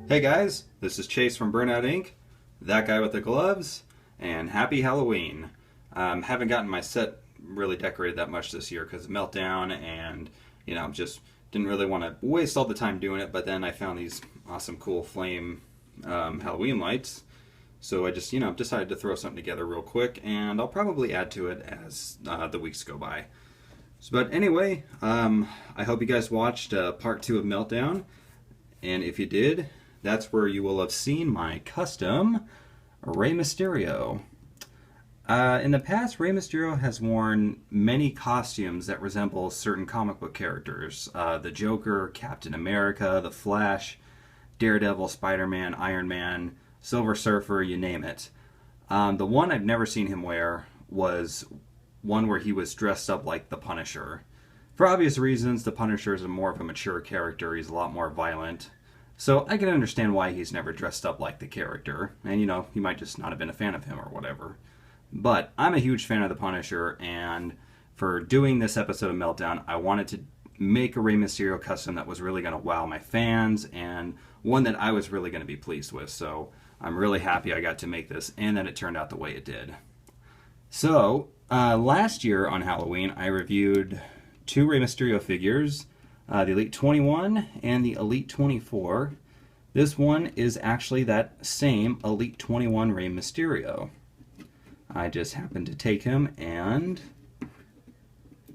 Hey guys, this is Chase from Burnout Inc., that guy with the gloves, and happy Halloween. Haven't gotten my set really decorated that much this year because of Meltdown, and just didn't really want to waste all the time doing it. But then I found these awesome, cool flame Halloween lights, so I just decided to throw something together real quick, and I'll probably add to it as the weeks go by. But anyway, I hope you guys watched part 2 of Meltdown, and if you did, that's where you will have seen my custom Rey Mysterio. In the past, Rey Mysterio has worn many costumes that resemble certain comic book characters. The Joker, Captain America, The Flash, Daredevil, Spider-Man, Iron Man, Silver Surfer, you name it. The one I've never seen him wear was one where he was dressed up like the Punisher. For obvious reasons, the Punisher is more of a mature character. He's a lot more violent. So I can understand why he's never dressed up like the character. And he might just not have been a fan of him or whatever. But I'm a huge fan of the Punisher, and for doing this episode of Meltdown, I wanted to make a Rey Mysterio custom that was really going to wow my fans, and one that I was really going to be pleased with. So I'm really happy I got to make this, and that it turned out the way it did. So, last year on Halloween, I reviewed 2 Rey Mysterio figures, the Elite 21 and the Elite 24. This one is actually that same Elite 21 Rey Mysterio. I just happened to take him and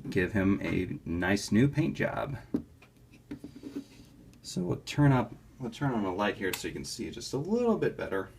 give him a nice new paint job. So we'll turn on the light here so you can see it just a little bit better.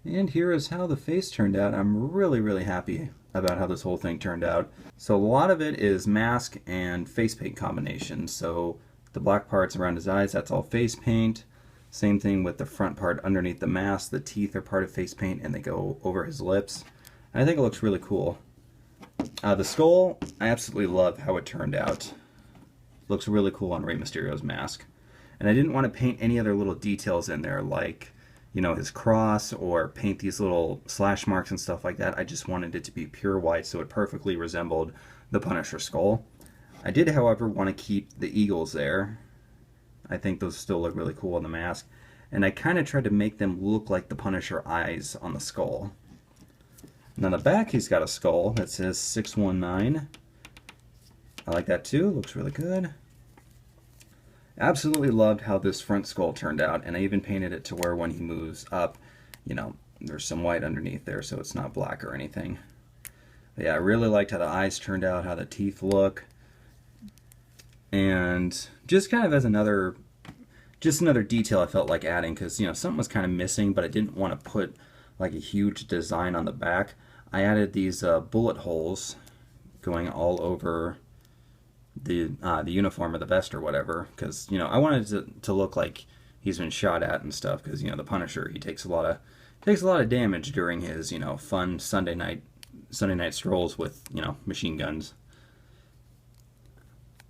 And here is how the face turned out. I'm really happy about how this whole thing turned out. So a lot of it is mask and face paint combination. So the black parts around his eyes, that's all face paint. Same thing with the front part underneath the mask. The teeth are part of face paint and they go over his lips. And I think it looks really cool. The skull, I absolutely love how it turned out. Looks really cool on Rey Mysterio's mask. And I didn't want to paint any other little details in there like his cross, or paint these little slash marks and stuff like that. I just wanted it to be pure white so it perfectly resembled the Punisher skull. I did, however, want to keep the eagles there. I think those still look really cool on the mask. And I kind of tried to make them look like the Punisher eyes on the skull. And on the back, he's got a skull that says 619. I like that too. Looks really good. Absolutely loved how this front skull turned out, and I even painted it to where when he moves up, there's some white underneath there so it's not black or anything. But yeah, I really liked how the eyes turned out, how the teeth look. And just kind of as another detail I felt like adding, because something was kind of missing, but I didn't want to put like a huge design on the back. I added these bullet holes going all over the uniform or the vest or whatever, because I wanted it to look like he's been shot at and stuff, because the Punisher, he takes a lot of damage during his fun Sunday night strolls with machine guns.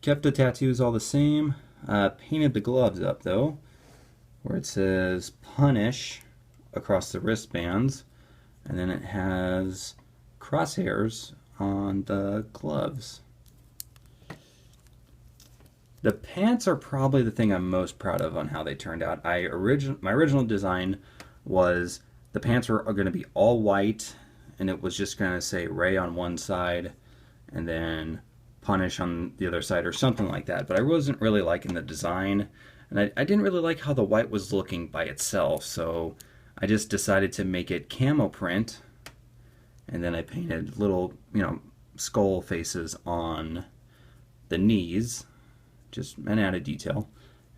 Kept the tattoos all the same. Painted the gloves up though, where it says Punish across the wristbands, and then it has crosshairs on the gloves. The pants are probably the thing I'm most proud of on how they turned out. My original design was the pants were going to be all white, and it was just going to say Rey on one side, and then Punish on the other side, or something like that. But I wasn't really liking the design, and I didn't really like how the white was looking by itself, so I just decided to make it camo print, and then I painted little, skull faces on the knees. Just an added detail,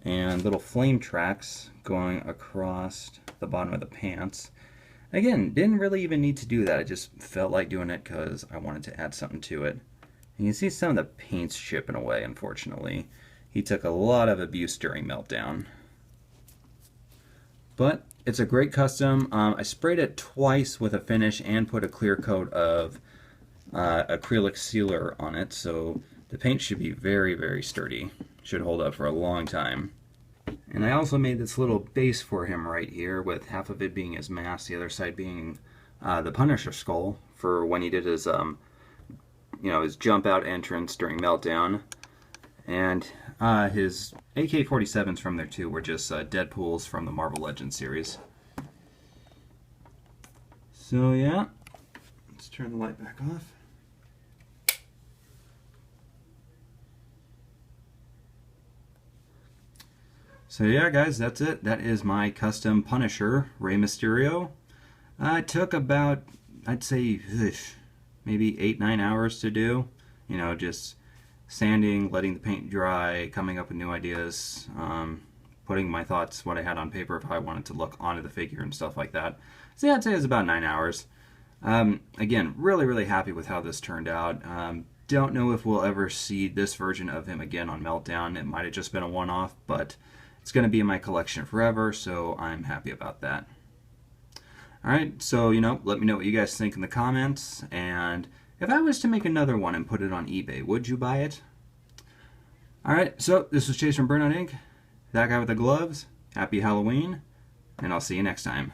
and little flame tracks going across the bottom of the pants. Again, didn't really even need to do that. I just felt like doing it because I wanted to add something to it. And you see some of the paint's chipping away, unfortunately. He took a lot of abuse during Meltdown. But it's a great custom. I sprayed it twice with a finish and put a clear coat of acrylic sealer on it, so the paint should be very sturdy. Should hold up for a long time. And I also made this little base for him right here, with half of it being his mask, the other side being the Punisher skull, for when he did his his jump out entrance during Meltdown. And his AK-47s from there too were just Deadpools from the Marvel Legends series. So yeah, let's turn the light back off. So yeah, guys, that's it. That is my custom Punisher, Rey Mysterio. It took about, I'd say, maybe 8-9 hours to do. You know, just sanding, letting the paint dry, coming up with new ideas, putting my thoughts, what I had on paper, if I wanted to look onto the figure and stuff like that. So yeah, I'd say it was about 9 hours. Again, really happy with how this turned out. Don't know if we'll ever see this version of him again on Meltdown. It might have just been a one-off, but it's going to be in my collection forever, so I'm happy about that. Alright, so, you know, let me know what you guys think in the comments, and if I was to make another one and put it on eBay, would you buy it? Alright, so this was Chase from Burnout Inc., that guy with the gloves. Happy Halloween, and I'll see you next time.